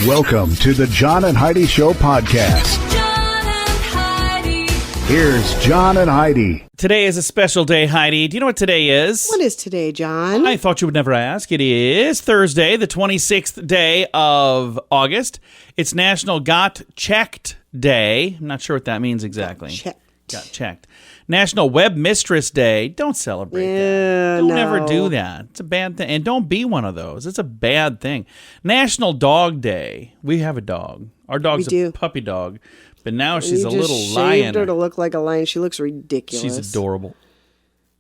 Welcome to the John and Heidi Show podcast. John and Heidi. Here's John and Heidi. Today is a special day, Heidi. Do you know what today is? What is today, John? I thought you would never ask. It is Thursday, the 26th day of August. It's National Got Checked Day. I'm not sure what that means exactly. Got checked. National Web Mistress Day. Don't celebrate that. Don't ever do that. It's a bad thing. And don't be one of those. It's a bad thing. National Dog Day. We have a dog. Our dog's a puppy dog. But now she's a little lion. You shaved her to look like a lion. She looks ridiculous. She's adorable.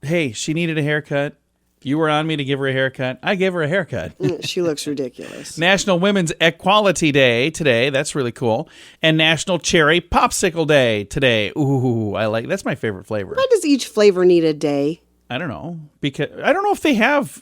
Hey, she needed a haircut. You were on me to give her a haircut. I gave her a haircut. She looks ridiculous. National Women's Equality Day today. That's really cool. And National Cherry Popsicle Day today. Ooh, I like. That's my favorite flavor. Why does each flavor need a day? I don't know. Because I don't know if they have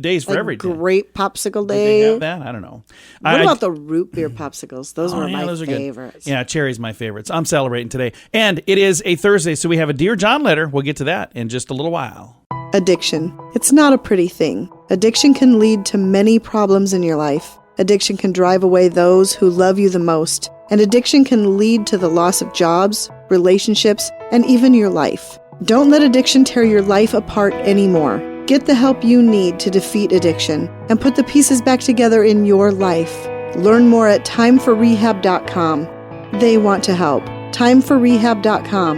days for every day. Grape popsicle day. Do they have that? I don't know. What about the root beer popsicles? Those were my those favorites. Good. Yeah, cherry's my favorites. I'm celebrating today. And it is a Thursday, so we have a Dear John letter. We'll get to that in just a little while. Addiction. It's not a pretty thing. Addiction can lead to many problems in your life. Addiction can drive away those who love you the most. And addiction can lead to the loss of jobs, relationships, and even your life. Don't let addiction tear your life apart anymore. Get the help you need to defeat addiction and put the pieces back together in your life. Learn more at timeforrehab.com. They want to help. Timeforrehab.com.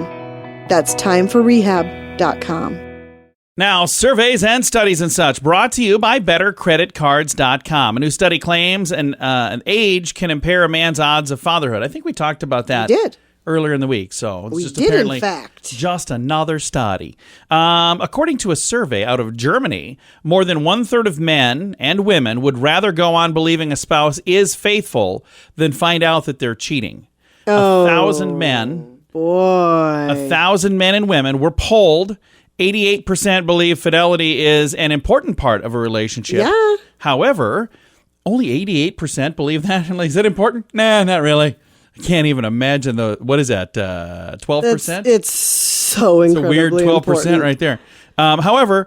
That's timeforrehab.com. Now, surveys and studies and such brought to you by bettercreditcards.com. A new study claims an age can impair a man's odds of fatherhood. I think we talked about that. We did. Earlier in the week, so it's we just did, apparently in fact. Just another study. According to a survey out of Germany, more than 1/3 of men and women would rather go on believing a spouse is faithful than find out that they're cheating. 1,000 men, boy, 1,000 men and women were polled. 88% believe fidelity is an important part of a relationship. Yeah. However, only 88% believe that. Is that important? Nah, not really. I can't even imagine what is that, 12%? It's so incredibly It's a weird 12% important. right there. However,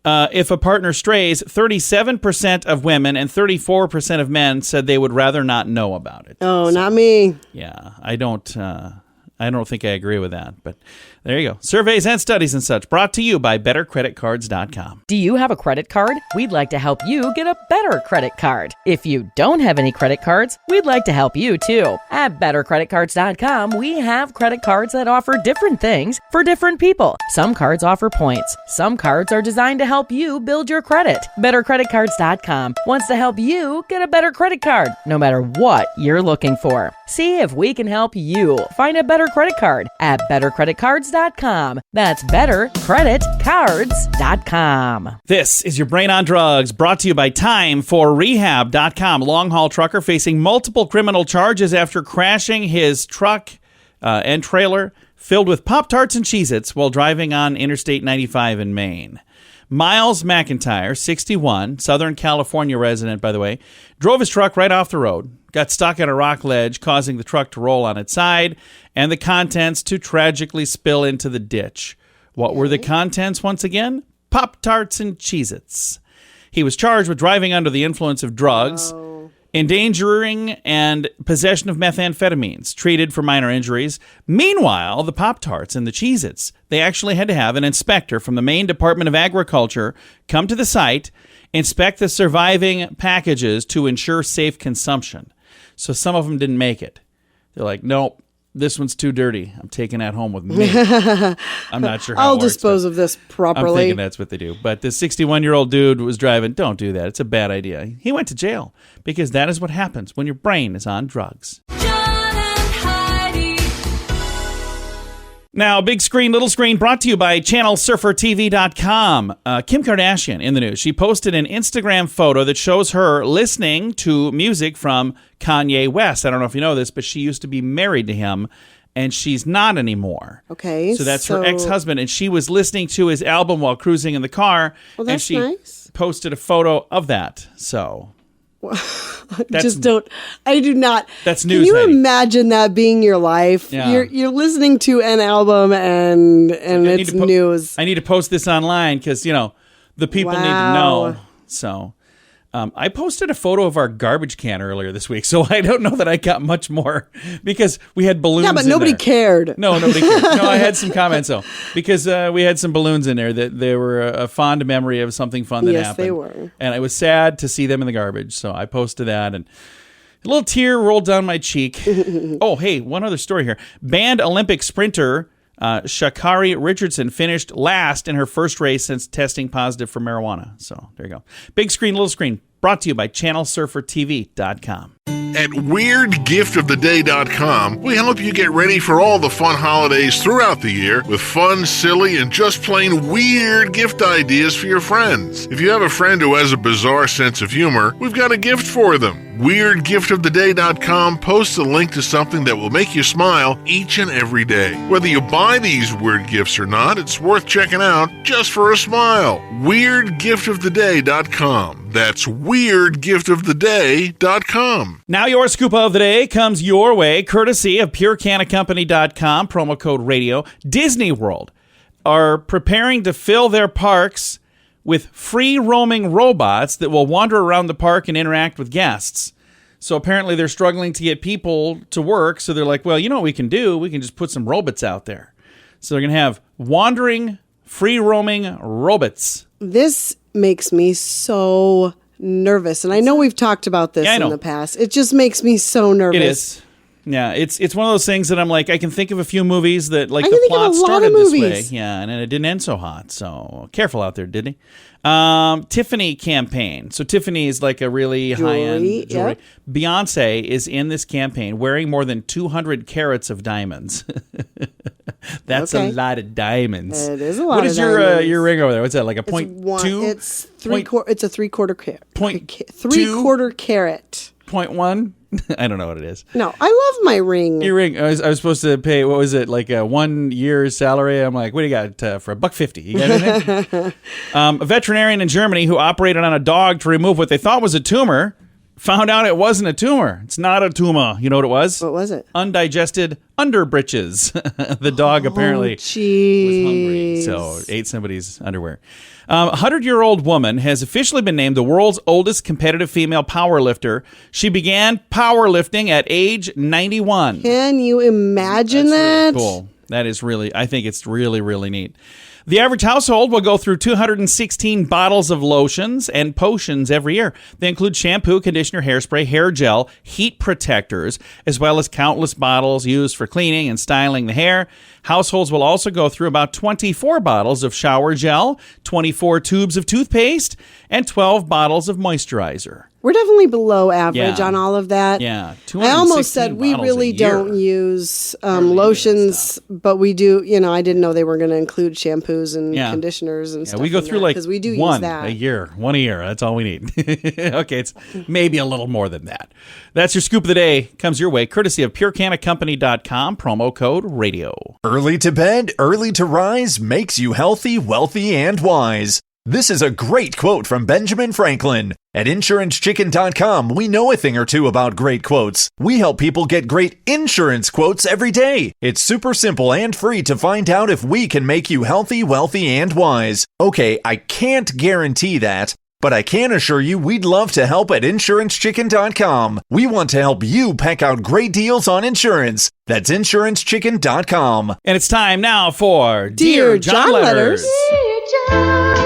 if a partner strays, 37% of women and 34% of men said they would rather not know about it. Oh, not me. Yeah, I don't think I agree with that, but there you go. Surveys and studies and such brought to you by bettercreditcards.com. Do you have a credit card? We'd like to help you get a better credit card. If you don't have any credit cards, we'd like to help you too. At bettercreditcards.com, we have credit cards that offer different things for different people. Some cards offer points. Some cards are designed to help you build your credit. Bettercreditcards.com wants to help you get a better credit card, no matter what you're looking for. See if we can help you find a better credit card at bettercreditcards.com. That's bettercreditcards.com. This is your Brain on Drugs, brought to you by timeforrehab.com. Long-haul trucker facing multiple criminal charges after crashing his truck and trailer filled with Pop-Tarts and Cheez-Its while driving on Interstate 95 in Maine. Miles McIntyre, 61, Southern California resident, by the way, drove his truck right off the road, got stuck at a rock ledge, causing the truck to roll on its side and the contents to tragically spill into the ditch. What were the contents once again? Pop-Tarts and Cheez-Its. He was charged with driving under the influence of drugs, endangering and possession of methamphetamines, treated for minor injuries. Meanwhile, the Pop-Tarts and the Cheez-Its, they actually had to have an inspector from the Maine Department of Agriculture come to the site, inspect the surviving packages to ensure safe consumption. So some of them didn't make it. They're like, nope, this one's too dirty. I'm taking that home with me. I'm not sure how I'll it works, dispose of this properly. I'm thinking that's what they do. But the 61-year-old dude was driving. Don't do that. It's a bad idea. He went to jail because that is what happens when your brain is on drugs. John and Heidi. Now, big screen, little screen, brought to you by channelsurfertv.com. Kim Kardashian in the news. She posted an Instagram photo that shows her listening to music from Kanye West. I don't know if you know this, but she used to be married to him, and she's not anymore. Okay. So that's her ex-husband, and she was listening to his album while cruising in the car, Well, and that's she nice. posted a photo of that. So I do not. That's news, Can you Heidi. imagine that being your life? Yeah. You're listening to an album and it's news. I need to post this online because, the people need to Wow. know. So, I posted a photo of our garbage can earlier this week, so I don't know that I got much more because we had balloons. Yeah, but in nobody there. cared. No, nobody cared. No, I had some comments though because we had some balloons in there that they were a fond memory of something fun that Yes, happened. they were. And it was sad to see them in the garbage, so I posted that and. A little tear rolled down my cheek. Oh, hey, one other story here. Banned Olympic sprinter Sha'Carri Richardson finished last in her first race since testing positive for marijuana. So there you go. Big screen, little screen. Brought to you by ChannelSurferTV.com. At WeirdGiftOfTheDay.com, we help you get ready for all the fun holidays throughout the year with fun, silly, and just plain weird gift ideas for your friends. If you have a friend who has a bizarre sense of humor, we've got a gift for them. WeirdGiftOfTheDay.com posts a link to something that will make you smile each and every day. Whether you buy these weird gifts or not, it's worth checking out just for a smile. WeirdGiftOfTheDay.com. That's WeirdGiftOfTheDay.com. Now your scoop of the day comes your way, courtesy of PureCanaCompany.com, promo code radio. Disney World are preparing to fill their parks with free-roaming robots that will wander around the park and interact with guests. So apparently they're struggling to get people to work, so they're like, well, you know what we can do? We can just put some robots out there. So they're going to have wandering, free-roaming robots. This makes me so nervous. And I know we've talked about this in the past. It just makes me so nervous. It is. Yeah, it's one of those things that I'm like, I can think of a few movies that like I the can think of plot a lot started of this way. movies. Yeah, and it didn't end so hot. So careful out there, Disney. Tiffany campaign. So Tiffany is like a really high-end jewelry. Yep. Beyonce is in this campaign wearing more than 200 carats of diamonds. That's a lot of diamonds. It is a lot What of is diamonds. your ring over there? What's that, like a point two? It's it's a three-quarter carat. Point Three-quarter carat. 0.1? I don't know what it is. No, I love my ring. Your ring. I was supposed to pay, what was it, like a 1 year's salary? I'm like, what do you got for $1.50? You got anything? A veterinarian in Germany who operated on a dog to remove what they thought was a tumor found out it wasn't a tumor. It's not a tumor. You know what it was? What was it? Undigested underbritches. The dog apparently was hungry, so ate somebody's underwear. A 100-year-old woman has officially been named the world's oldest competitive female powerlifter. She began powerlifting at age 91. Can you imagine That's that? really cool. That is really, I think it's really, really neat. The average household will go through 216 bottles of lotions and potions every year. They include shampoo, conditioner, hairspray, hair gel, heat protectors, as well as countless bottles used for cleaning and styling the hair. Households will also go through about 24 bottles of shower gel, 24 tubes of toothpaste, and 12 bottles of moisturizer. We're definitely below average on all of that. Yeah. I almost said we really don't use lotions, but we do, I didn't know they were going to include shampoos and conditioners and stuff. We go through like we do one use that. a year. That's all we need. Okay, it's maybe a little more than that. That's your scoop of the day. Comes your way, courtesy of PureCanaCompany.com, promo code radio. Early to bed, early to rise makes you healthy, wealthy, and wise. This is a great quote from Benjamin Franklin. At InsuranceChicken.com, we know a thing or two about great quotes. We help people get great insurance quotes every day. It's super simple and free to find out if we can make you healthy, wealthy, and wise. Okay, I can't guarantee that, but I can assure you we'd love to help at InsuranceChicken.com. We want to help you peck out great deals on insurance. That's InsuranceChicken.com. And it's time now for Dear John Letters. Dear John.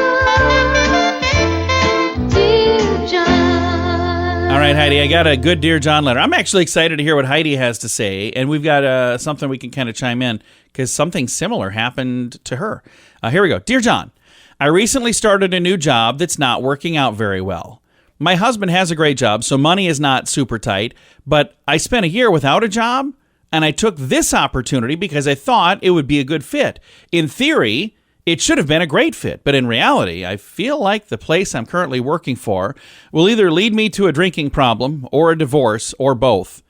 Dear John. All right, Heidi, I got a good Dear John letter. I'm actually excited to hear what Heidi has to say, and we've got something we can kind of chime in because something similar happened to her. Here we go. Dear John, I recently started a new job that's not working out very well. My husband has a great job, so money is not super tight, but I spent a year without a job, and I took this opportunity because I thought it would be a good fit. In theory, it should have been a great fit, but in reality, I feel like the place I'm currently working for will either lead me to a drinking problem or a divorce or both.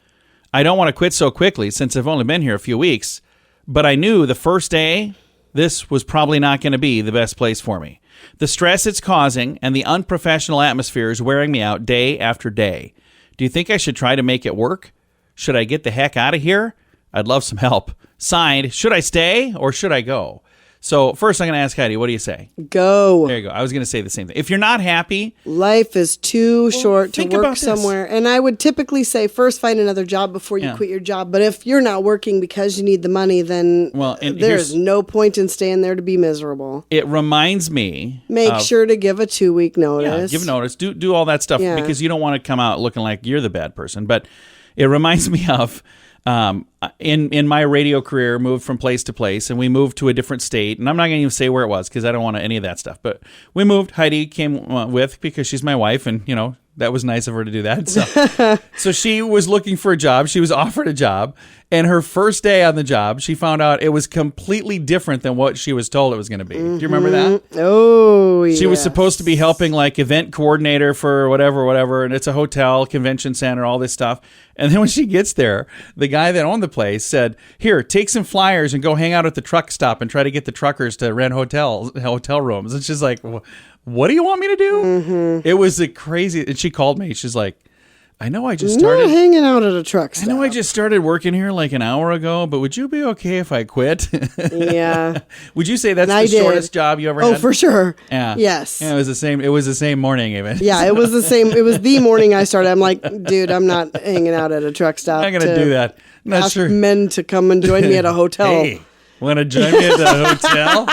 I don't want to quit so quickly since I've only been here a few weeks, but I knew the first day this was probably not going to be the best place for me. The stress it's causing and the unprofessional atmosphere is wearing me out day after day. Do you think I should try to make it work? Should I get the heck out of here? I'd love some help. Signed, should I stay or should I go? So first I'm going to ask Heidi, what do you say? Go. There you go. I was going to say the same thing. If you're not happy, Life is too short to think work about this. somewhere. And I would typically say first find another job before you Yeah. quit your job. But if you're not working because you need the money, then Well, and there's here's- no point in staying there to be miserable. it reminds me Make of- sure to give a 2-week notice. Yeah, give notice. Do all that stuff Yeah. because you don't want to come out looking like you're the bad person. But it reminds me of in my radio career, moved from place to place, and we moved to a different state. And I'm not going to even say where it was because I don't want any of that stuff. But we moved. Heidi came with because she's my wife, and that was nice of her to do that. So she was looking for a job. She was offered a job. And her first day on the job, she found out it was completely different than what she was told it was going to be. Do you remember that? Oh, yeah. She was supposed to be helping like event coordinator for whatever. And it's a hotel, convention center, all this stuff. And then when she gets there, the guy that owned the place said, here, take some flyers and go hang out at the truck stop and try to get the truckers to rent hotel rooms. And she's like, what do you want me to do? Mm-hmm. It was a crazy. And she called me. She's like, I know I just Not started. hanging out at a truck stop. I know I just started working here like an hour ago, but would you be okay if I quit? Yeah. Would you say that's I the did. shortest job you ever had? Oh, for sure. Yeah. Yes. Yeah, it was the same. It was the same morning, even. Yeah, it was the same. It was the morning I started. I'm like, dude, I'm not hanging out at a truck stop. I'm not gonna do that. I'm not Ask sure. men to come and join me at a hotel. Hey, want to join me at the hotel?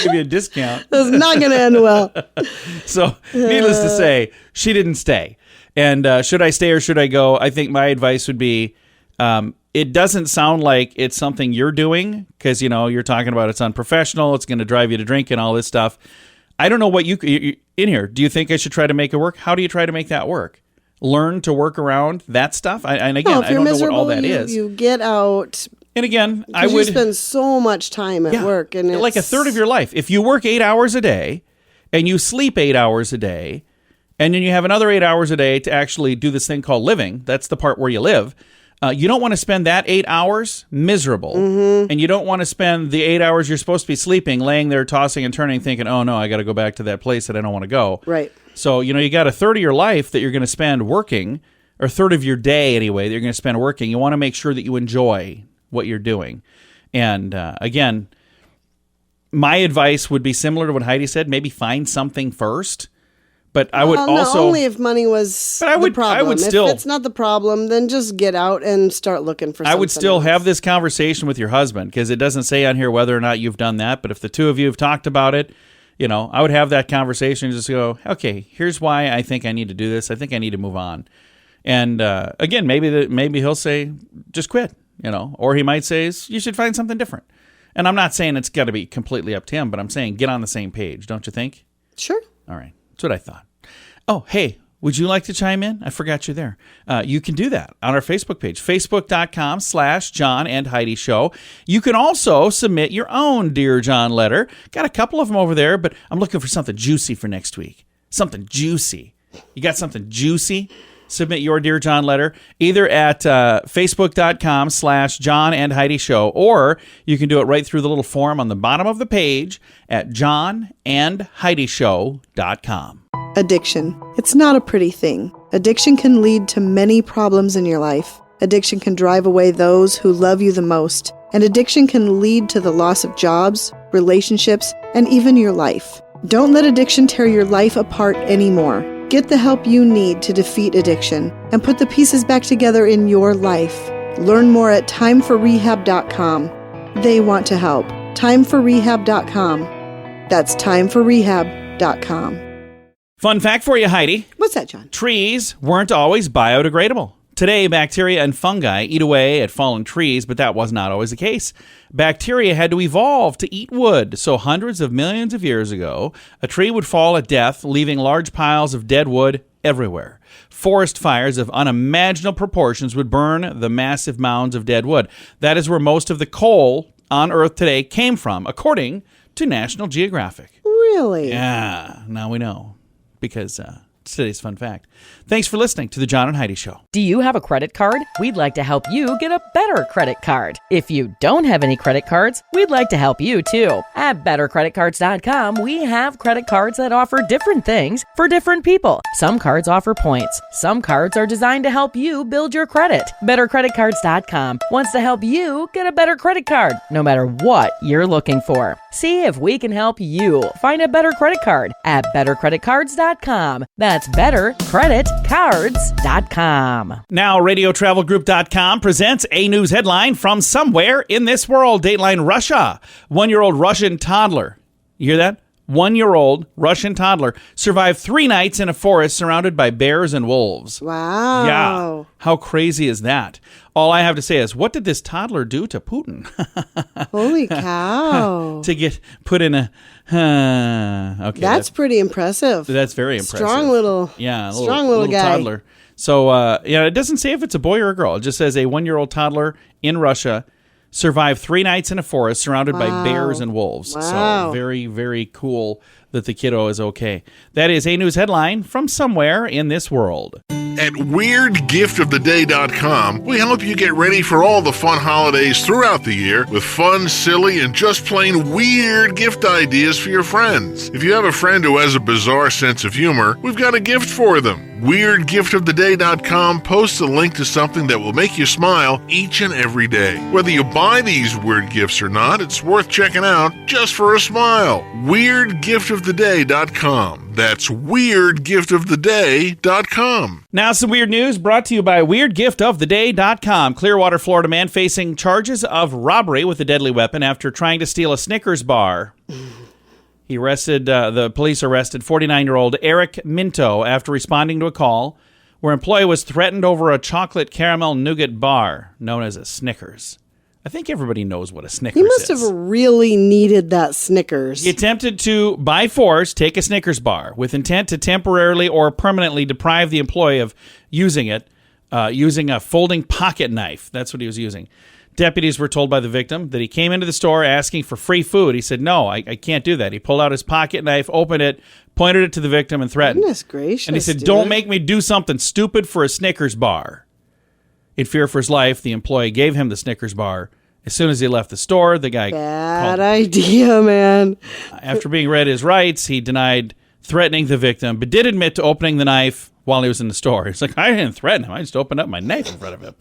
Give you a discount. It's not going to end well. So, needless to say, she didn't stay. And should I stay or should I go? I think my advice would be, it doesn't sound like it's something you're doing because, you're talking about it's unprofessional. It's going to drive you to drink and all this stuff. I don't know what you in here. Do you think I should try to make it work? How do you try to make that work? Learn to work around that stuff? And again, No, if I you're don't know what miserable, all that is. you get out. And again, I 'Cause would you spend so much time at work, and it's like a third of your life. If you work 8 hours a day and you sleep 8 hours a day, and then you have another 8 hours a day to actually do this thing called living, that's the part where you live. You don't want to spend that 8 hours miserable, and you don't want to spend the 8 hours you're supposed to be sleeping, laying there tossing and turning, thinking, "Oh no, I got to go back to that place that I don't want to go." Right. So you got a third of your life that you're going to spend working, or a third of your day anyway that you're going to spend working. You want to make sure that you enjoy what you're doing. And again, my advice would be similar to what Heidi said. Maybe find something first. But I would also only if money was But I would- the problem. I would still- If it's not the problem, then just get out and start looking for something I would still else. have this conversation with your husband because it doesn't say on here whether or not you've done that. But if the two of you have talked about it, I would have that conversation and just go, okay, here's why I think I need to do this. I think I need to move on. And again, maybe he'll say, just quit, or he might say, you should find something different. And I'm not saying it's got to be completely up to him, but I'm saying get on the same page, don't you think? Sure. All right. That's what I thought. Oh, hey, would you like to chime in? I forgot you're there. You can do that on our Facebook page, facebook.com/JohnandHeidiShow. You can also submit your own Dear John letter. Got a couple of them over there, but I'm looking for something juicy for next week. Something juicy. You got something juicy? Submit your Dear John letter either at facebook.com/JohnandHeidiShow, or you can do it right through the little form on the bottom of the page at johnandheidishow.com. Addiction. It's not a pretty thing. Addiction can lead to many problems in your life. Addiction can drive away those who love you the most. And addiction can lead to the loss of jobs, relationships, and even your life. Don't let addiction tear your life apart anymore. Get the help you need to defeat addiction and put the pieces back together in your life. Learn more at timeforrehab.com. They want to help. Timeforrehab.com. That's timeforrehab.com. Fun fact for you, Heidi. What's that, John? Trees weren't always biodegradable. Today, bacteria and fungi eat away at fallen trees, but that was not always the case. Bacteria had to evolve to eat wood, so hundreds of millions of years ago, a tree would fall at death, leaving large piles of dead wood everywhere. Forest fires of unimaginable proportions would burn the massive mounds of dead wood. That is where most of the coal on Earth today came from, according to National Geographic. Really? Yeah, now we know. Because today's fun fact. Thanks for listening to The John and Heidi Show. Do you have a credit card? We'd like to help you get a better credit card. If you don't have any credit cards, we'd like to help you too. At bettercreditcards.com, we have credit cards that offer different things for different people. Some cards offer points. Some cards are designed to help you build your credit. Bettercreditcards.com wants to help you get a better credit card, no matter what you're looking for. See if we can help you find a better credit card at bettercreditcards.com. That's bettercreditcards.com. Now, RadioTravelGroup.com presents a news headline from somewhere in this world. Dateline Russia. 1-year-old Russian toddler. You hear that? 1-year-old Russian toddler survived 3 nights in a forest surrounded by bears and wolves. Wow. Yeah. How crazy is that? All I have to say is, what did this toddler do to Putin? Holy cow. To get put in a... okay. That's pretty impressive. That's very impressive. Strong little guy. Toddler. So, it doesn't say if it's a boy or a girl. It just says a 1-year-old toddler in Russia survived 3 nights in a forest surrounded by bears and wolves. Wow. So very, very cool that the kiddo is okay. That is a news headline from somewhere in this world. At WeirdGiftOfTheDay.com, we help you get ready for all the fun holidays throughout the year with fun, silly, and just plain weird gift ideas for your friends. If you have a friend who has a bizarre sense of humor, we've got a gift for them. WeirdGiftOfTheDay.com posts a link to something that will make you smile each and every day. Whether you buy these weird gifts or not, it's worth checking out just for a smile. WeirdGiftOfTheDay.com. That's WeirdGiftOfTheDay.com. Now some weird news brought to you by WeirdGiftOfTheDay.com. Clearwater, Florida man facing charges of robbery with a deadly weapon after trying to steal a Snickers bar. The police arrested 49-year-old Eric Minto after responding to a call where an employee was threatened over a chocolate caramel nougat bar known as a Snickers. I think everybody knows what a Snickers is. He must have really needed that Snickers. He attempted to, by force, take a Snickers bar with intent to temporarily or permanently deprive the employee of using it, using a folding pocket knife. That's what he was using. Deputies were told by the victim that he came into the store asking for free food. He said, no, I can't do that. He pulled out his pocket knife, opened it, pointed it to the victim, and threatened. Goodness gracious, and he said, dude. Don't make me do something stupid for a Snickers bar. In fear for his life, the employee gave him the Snickers bar. As soon as he left the store, the guy Bad idea, man. After being read his rights, he denied threatening the victim, but did admit to opening the knife while he was in the store. He's like, I didn't threaten him. I just opened up my knife in front of him.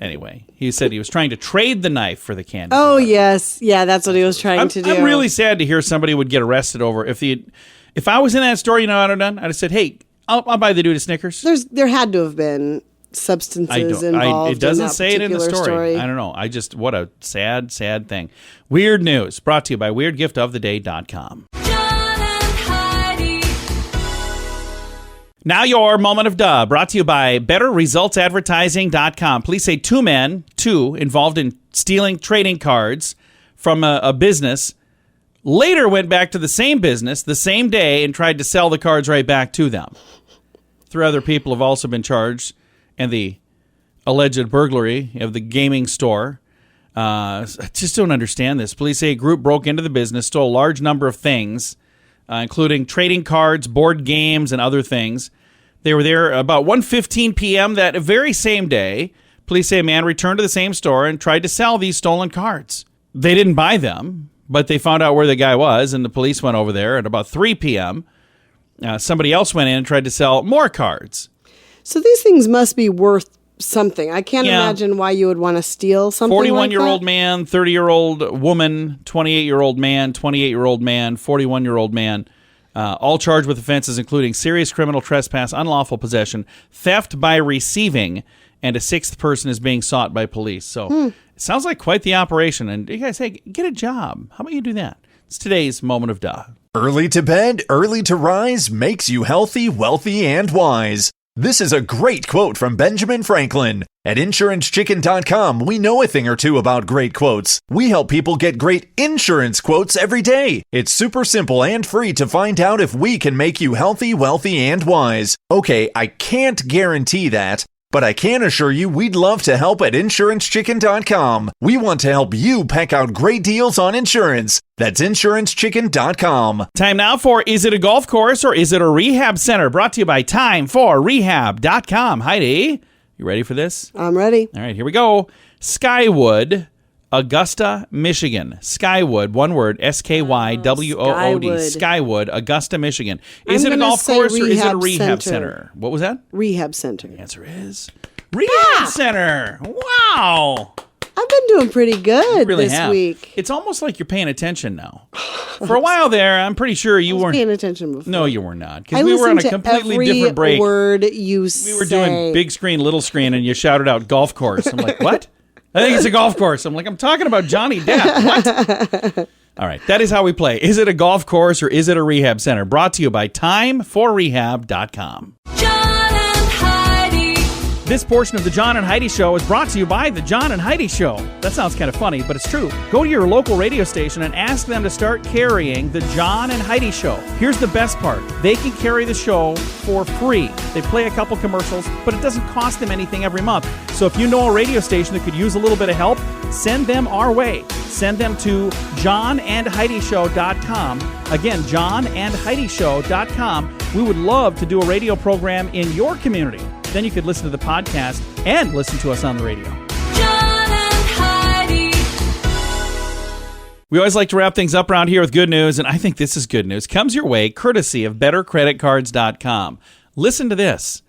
Anyway, he said he was trying to trade the knife for the candy Oh, bar. yes. Yeah, that's what he was trying to do. I'm really sad to hear somebody would get arrested over. If I was in that store, you know what I'd have done? I'd have said, hey, I'll buy the dude a Snickers. There had to have been substances involved. It doesn't in that say it in the story. I don't know. What a sad, sad thing. Weird news brought to you by WeirdGiftOfTheDay.com. Now your moment of duh, brought to you by BetterResultsAdvertising.com. Police say 2 men, involved in stealing trading cards from a business, later went back to the same business the same day and tried to sell the cards right back to them. 3 other people have also been charged in the alleged burglary of the gaming store. I just don't understand this. Police say a group broke into the business, stole a large number of things, including trading cards, board games, and other things. They were there about 1:15 p.m. that very same day. Police say a man returned to the same store and tried to sell these stolen cards. They didn't buy them, but they found out where the guy was, and the police went over there at about 3 p.m. Somebody else went in and tried to sell more cards. So these things must be worth something. I can't imagine why you would want to steal something 41-year-old like man, 30-year-old woman, 28-year-old man, 28-year-old man, 41-year-old man, all charged with offenses including serious criminal trespass, unlawful possession, theft by receiving, and a 6th person is being sought by police. So it sounds like quite the operation. And you guys, hey, get a job. How about you do that? It's today's moment of duh. Early to bed, early to rise makes you healthy, wealthy, and wise. This is a great quote from Benjamin Franklin. At InsuranceChicken.com, we know a thing or two about great quotes. We help people get great insurance quotes every day. It's super simple and free to find out if we can make you healthy, wealthy, and wise. Okay, I can't guarantee that, But I can assure you we'd love to help at InsuranceChicken.com. We want to help you pack out great deals on insurance. That's InsuranceChicken.com. Time now for Is It a Golf Course or Is It a Rehab Center? Brought to you by Time4Rehab.com. Heidi, you ready for this? I'm ready. All right, here we go. Skywood, Augusta, Michigan. Skywood, one word, Skywood. Skywood, Augusta, Michigan. Is it a golf course or is it a rehab center? What was that? Rehab center. The answer is rehab center. Wow. I've been doing pretty good Really this have. week. It's almost like you're paying attention now. For a while there, I'm pretty sure you weren't paying attention before. No, you were not. I Because we were on a listened to completely every different break. word you say. We were doing big screen, little screen, and you shouted out golf course. I'm like, what? I think it's a golf course. I'm like, I'm talking about Johnny Depp. What? All right. That is how we play. Is it a golf course or is it a rehab center? Brought to you by Time4Rehab.com. John and Heidi. This portion of the John and Heidi Show is brought to you by the John and Heidi Show. That sounds kind of funny, but it's true. Go to your local radio station and ask them to start carrying the John and Heidi Show. Here's the best part. They can carry the show for free. They play a couple commercials, but it doesn't cost them anything every month. So if you know a radio station that could use a little bit of help, send them our way. Send them to johnandheidishow.com. Again, johnandheidishow.com. We would love to do a radio program in your community. Then you could listen to the podcast and listen to us on the radio. John and Heidi. We always like to wrap things up around here with good news, and I think this is good news. Comes your way courtesy of bettercreditcards.com. Listen to this.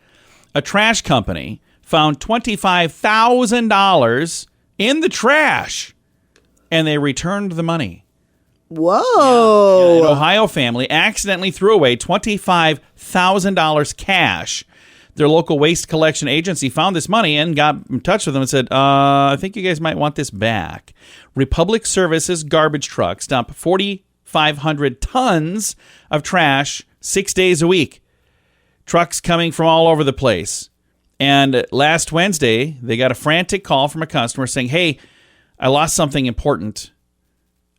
A trash company found $25,000 in the trash, and they returned the money. Whoa. An Ohio family accidentally threw away $25,000 cash. Their local waste collection agency found this money and got in touch with them and said, I think you guys might want this back. Republic Services garbage trucks dump 4,500 tons of trash 6 days a week. Trucks coming from all over the place. And last Wednesday, they got a frantic call from a customer saying, hey, I lost something important.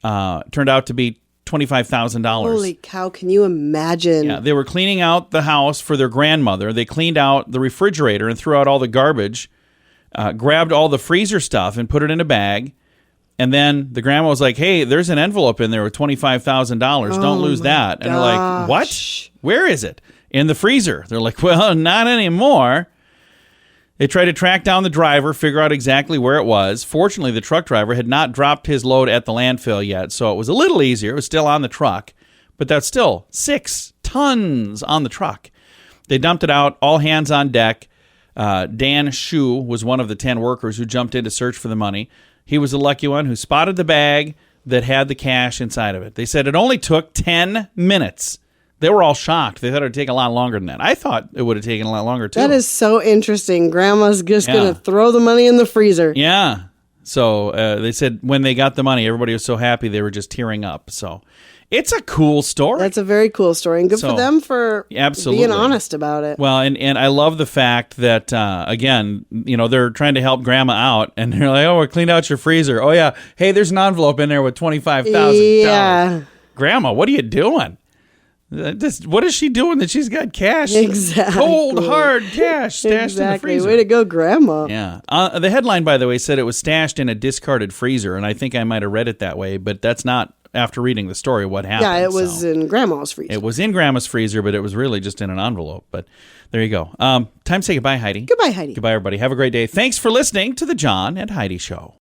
Turned out to be $25,000. Holy cow, can you imagine? Yeah, they were cleaning out the house for their grandmother. They cleaned out the refrigerator and threw out all the garbage, grabbed all the freezer stuff and put it in a bag. And then the grandma was like, hey, there's an envelope in there with $25,000. Don't lose that. And they're like, what? Where is it? In the freezer. They're like, well, not anymore. They tried to track down the driver, figure out exactly where it was. Fortunately, the truck driver had not dropped his load at the landfill yet, so it was a little easier. It was still on the truck, but that's still 6 tons on the truck. They dumped it out, all hands on deck. Dan Shu was one of the 10 workers who jumped in to search for the money. He was the lucky one who spotted the bag that had the cash inside of it. They said it only took 10 minutes. They were all shocked. They thought it would take a lot longer than that. I thought it would have taken a lot longer, too. That is so interesting. Grandma's just going to throw the money in the freezer. Yeah. So they said when they got the money, everybody was so happy they were just tearing up. So it's a cool story. That's a very cool story. And good for them for being honest about it. Well, and I love the fact that, again, they're trying to help Grandma out. And they're like, oh, we cleaned out your freezer. Oh, yeah. Hey, there's an envelope in there with $25,000. Yeah. Grandma, what are you doing? What is she doing that she's got cash? Exactly. Cold, hard cash stashed in the freezer. Way to go, Grandma. Yeah. The headline, by the way, said it was stashed in a discarded freezer, and I think I might have read it that way, but that's not, after reading the story, what happened. Yeah, it was in Grandma's freezer. It was in Grandma's freezer, but it was really just in an envelope. But there you go. Time to say goodbye, Heidi. Goodbye, Heidi. Goodbye, everybody. Have a great day. Thanks for listening to the John and Heidi Show.